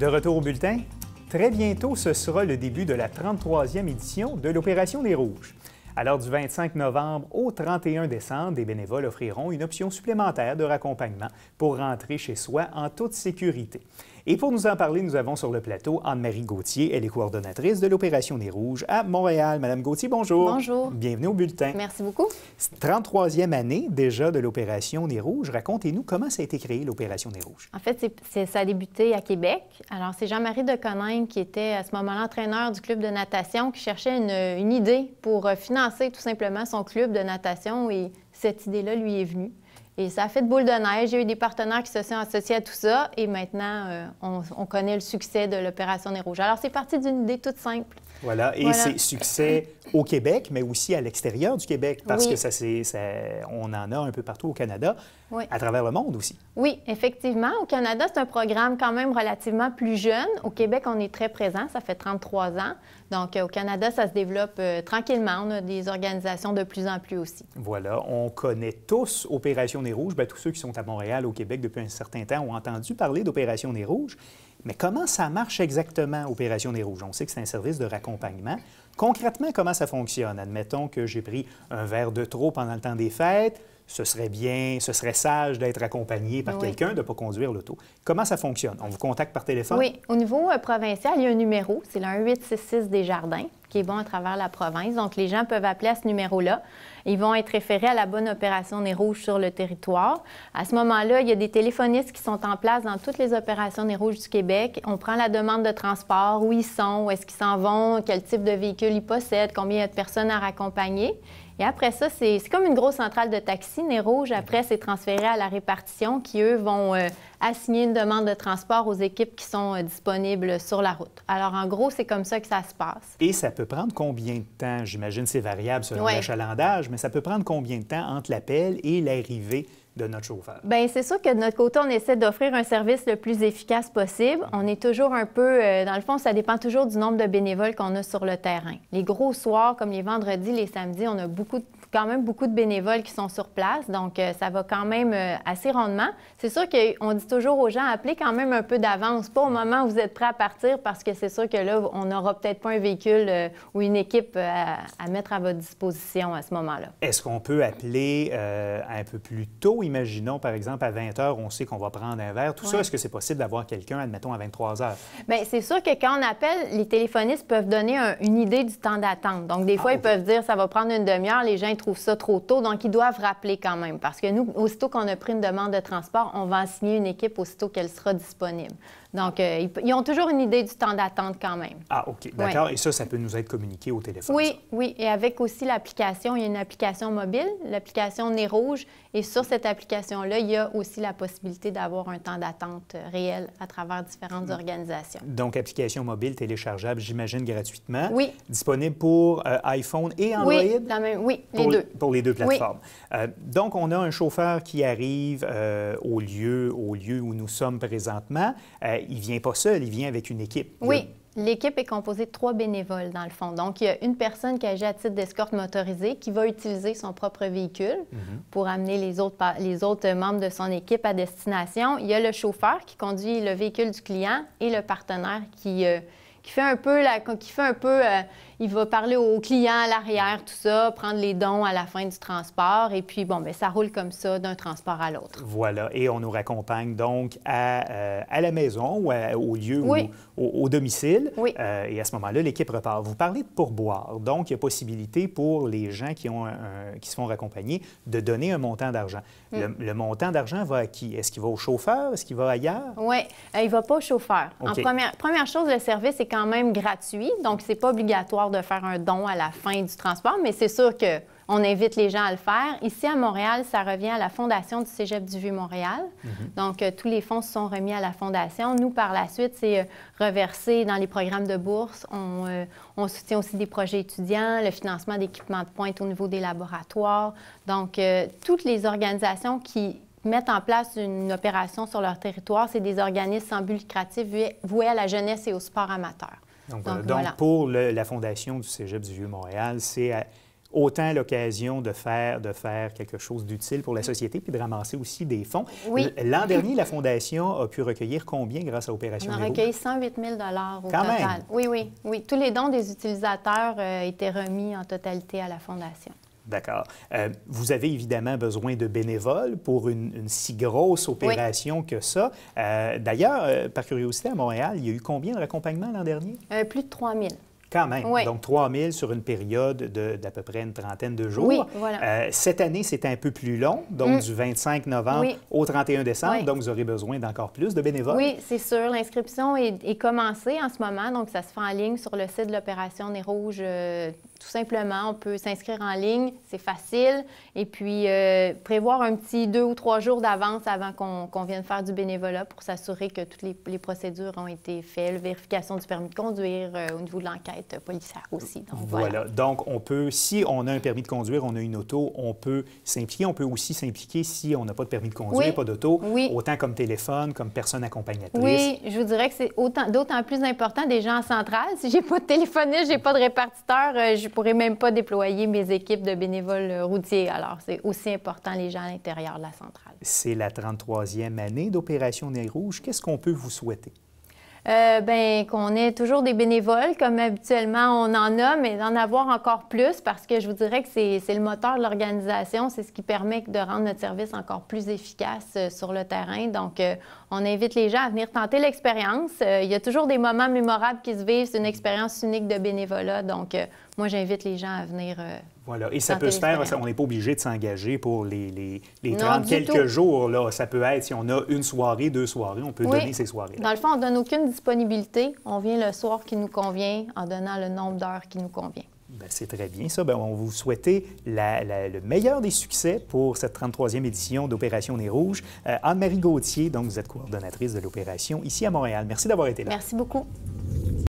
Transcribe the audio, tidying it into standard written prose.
De retour au bulletin, très bientôt, ce sera le début de la 33e édition de l'Opération des Rouges. Alors, du 25 novembre au 31 décembre, des bénévoles offriront une option supplémentaire de raccompagnement pour rentrer chez soi en toute sécurité. Et pour nous en parler, nous avons sur le plateau Anne-Marie Gauthier. Elle est coordonnatrice de l'Opération des Rouges à Montréal. Madame Gauthier, bonjour. Bonjour. Bienvenue au bulletin. Merci beaucoup. 33e année déjà de l'Opération des Rouges. Racontez-nous comment ça a été créé, l'Opération des Rouges. En fait, ça a débuté à Québec. Alors, c'est Jean-Marie Deconingue qui était à ce moment-là entraîneur du club de natation qui cherchait une idée pour financer tout simplement son club de natation et cette idée-là lui est venue. Et ça a fait de boule de neige. Il y a eu des partenaires qui se sont associés à tout ça. Et maintenant, on connaît le succès de l'Opération des Rouges. Alors, c'est parti d'une idée toute simple. Voilà. Et c'est succès au Québec, mais aussi à l'extérieur du Québec, parce que on en a un peu partout au Canada, à travers le monde aussi. Oui, effectivement. Au Canada, c'est un programme quand même relativement plus jeune. Au Québec, on est très présent. Ça fait 33 ans. Donc, au Canada, ça se développe tranquillement. On a des organisations de plus en plus aussi. Voilà. On connaît tous Opération des Rouges. Bien, tous ceux qui sont à Montréal, au Québec, depuis un certain temps, ont entendu parler d'Opération des Rouges. Mais comment ça marche exactement, Opération des Rouges? On sait que c'est un service de raccompagnement. Concrètement, comment ça fonctionne? Admettons que j'ai pris un verre de trop pendant le temps des fêtes. Ce serait sage d'être accompagné par quelqu'un, de ne pas conduire l'auto. Comment ça fonctionne? On vous contacte par téléphone? Oui. Au niveau provincial, il y a un numéro. C'est le 1-866 Desjardins, qui est bon à travers la province. Donc, les gens peuvent appeler à ce numéro-là. Ils vont être référés à la bonne Opération des Rouges sur le territoire. À ce moment-là, il y a des téléphonistes qui sont en place dans toutes les Opérations des Rouges du Québec. On prend la demande de transport, où ils sont, où est-ce qu'ils s'en vont, quel type de véhicule ils possèdent, combien il y a de personnes à raccompagner. Et après ça, c'est comme une grosse centrale de taxi. Les Rouges, après, c'est transféré à la répartition qui, eux, vont assigner une demande de transport aux équipes qui sont disponibles sur la route. Alors, en gros, c'est comme ça que ça se passe. Et ça peut prendre combien de temps? J'imagine que c'est variable selon l'achalandage, mais ça peut prendre combien de temps entre l'appel et l'arrivée de notre chauffeur? Bien, c'est sûr que de notre côté, on essaie d'offrir un service le plus efficace possible. On est toujours un peu... dans le fond, ça dépend toujours du nombre de bénévoles qu'on a sur le terrain. Les gros soirs, comme les vendredis, les samedis, on a quand même beaucoup de bénévoles qui sont sur place, donc ça va quand même assez rondement. C'est sûr qu'on dit toujours aux gens, appelez quand même un peu d'avance, pas au moment où vous êtes prêts à partir, parce que c'est sûr que là, on n'aura peut-être pas un véhicule ou une équipe à mettre à votre disposition à ce moment-là. Est-ce qu'on peut appeler un peu plus tôt? Imaginons, par exemple, à 20 h, on sait qu'on va prendre un verre. Tout ça, est-ce que c'est possible d'avoir quelqu'un, admettons, à 23 h? Bien, c'est sûr que quand on appelle, les téléphonistes peuvent donner une idée du temps d'attente. Donc, des fois, ils peuvent dire, ça va prendre une demi-heure, les gens trouvent ça trop tôt, donc ils doivent rappeler quand même. Parce que nous, aussitôt qu'on a pris une demande de transport, on va assigner une équipe aussitôt qu'elle sera disponible. Donc, ils ont toujours une idée du temps d'attente quand même. Ah, OK. D'accord. Et ça peut nous être communiqué au téléphone? Oui, oui. Et avec aussi l'application, il y a une application mobile, l'application Nez Rouge. Et sur cette application-là, il y a aussi la possibilité d'avoir un temps d'attente réel à travers différentes organisations. Donc, application mobile téléchargeable, j'imagine, gratuitement. Oui. Disponible pour iPhone et Android? Oui, les deux. Pour les deux plateformes. Oui. Donc, on a un chauffeur qui arrive au lieu où nous sommes présentement. Il ne vient pas seul, il vient avec une équipe. Oui. L'équipe est composée de 3 bénévoles, dans le fond. Donc, il y a une personne qui agit à titre d'escorte motorisée qui va utiliser son propre véhicule pour amener les autres membres de son équipe à destination. Il y a le chauffeur qui conduit le véhicule du client et le partenaire qui fait un peu il va parler au client à l'arrière, tout ça, prendre les dons à la fin du transport. Et puis, bon, bien, ça roule comme ça d'un transport à l'autre. Voilà. Et on nous raccompagne donc à la maison ou au lieu ou au domicile. Oui. Et à ce moment-là, l'équipe repart. Vous parlez de pourboire. Donc, il y a possibilité pour les gens qui se font raccompagner de donner un montant d'argent. Le montant d'argent va à qui? Est-ce qu'il va au chauffeur? Est-ce qu'il va ailleurs? Oui. Il ne va pas au chauffeur. Okay. Première chose, le service est quand même gratuit. Donc, ce n'est pas obligatoire de faire un don à la fin du transport, mais c'est sûr qu'on invite les gens à le faire. Ici, à Montréal, ça revient à la Fondation du Cégep du Vieux-Montréal. Donc, tous les fonds se sont remis à la Fondation. Nous, par la suite, c'est reversé dans les programmes de bourse. On soutient aussi des projets étudiants, le financement d'équipements de pointe au niveau des laboratoires. Donc, toutes les organisations qui mettent en place une opération sur leur territoire, c'est des organismes sans but lucratif voués à la jeunesse et au sport amateur. Donc, voilà. Pour la Fondation du Cégep du Vieux-Montréal, c'est autant l'occasion de faire quelque chose d'utile pour la société puis de ramasser aussi des fonds. Oui. L'an dernier, la Fondation a pu recueillir combien grâce à Opération On a Nez Rouge? recueilli 108 000 au Quand total. même. Oui, oui, oui. Tous les dons des utilisateurs étaient remis en totalité à la Fondation. D'accord. Vous avez évidemment besoin de bénévoles pour une si grosse opération que ça. D'ailleurs, par curiosité, à Montréal, il y a eu combien de raccompagnements l'an dernier? Plus de 3 000. Quand même. Oui. Donc, 3 000 sur une période d'à peu près une trentaine de jours. Oui, voilà. Cette année, c'est un peu plus long, donc du 25 novembre au 31 décembre. Oui. Donc, vous aurez besoin d'encore plus de bénévoles. Oui, c'est sûr. L'inscription est commencée en ce moment. Donc, ça se fait en ligne sur le site de l'Opération Nez Rouge. Tout simplement, on peut s'inscrire en ligne. C'est facile. Et puis, prévoir un petit 2 ou 3 jours d'avance avant qu'on vienne faire du bénévolat pour s'assurer que toutes les procédures ont été faites. Vérification du permis de conduire au niveau de l'enquête policière aussi. Donc, voilà. Donc, on peut, si on a un permis de conduire, on a une auto, on peut s'impliquer. On peut aussi s'impliquer si on n'a pas de permis de conduire, pas d'auto, autant comme téléphone, comme personne accompagnatrice. Oui, je vous dirais que c'est d'autant plus important des gens en centrale. Si j'ai pas de téléphoniste, j'ai pas de répartiteur, je pourrais même pas déployer mes équipes de bénévoles routiers. Alors, c'est aussi important les gens à l'intérieur de la centrale. C'est la 33e année d'Opération Nez Rouge. Qu'est-ce qu'on peut vous souhaiter? Bien, qu'on ait toujours des bénévoles, comme habituellement on en a, mais d'en avoir encore plus parce que je vous dirais que c'est le moteur de l'organisation. C'est ce qui permet de rendre notre service encore plus efficace sur le terrain. Donc, on invite les gens à venir tenter l'expérience. Il y a toujours des moments mémorables qui se vivent. C'est une expérience unique de bénévolat. Donc, moi, j'invite les gens à venir voilà. Et ça peut se faire, on n'est pas obligé de s'engager pour les 30 quelques tout. jours. Là. Ça peut être, si on a une soirée, 2 soirées, on peut donner ces soirées-là. Dans le fond, on ne donne aucune disponibilité. On vient le soir qui nous convient en donnant le nombre d'heures qui nous convient. C'est très bien ça. Bien, on vous souhaite le meilleur des succès pour cette 33e édition d'Opération Nez Rouge. Anne-Marie Gauthier, donc vous êtes coordonnatrice de l'opération ici à Montréal. Merci d'avoir été là. Merci beaucoup.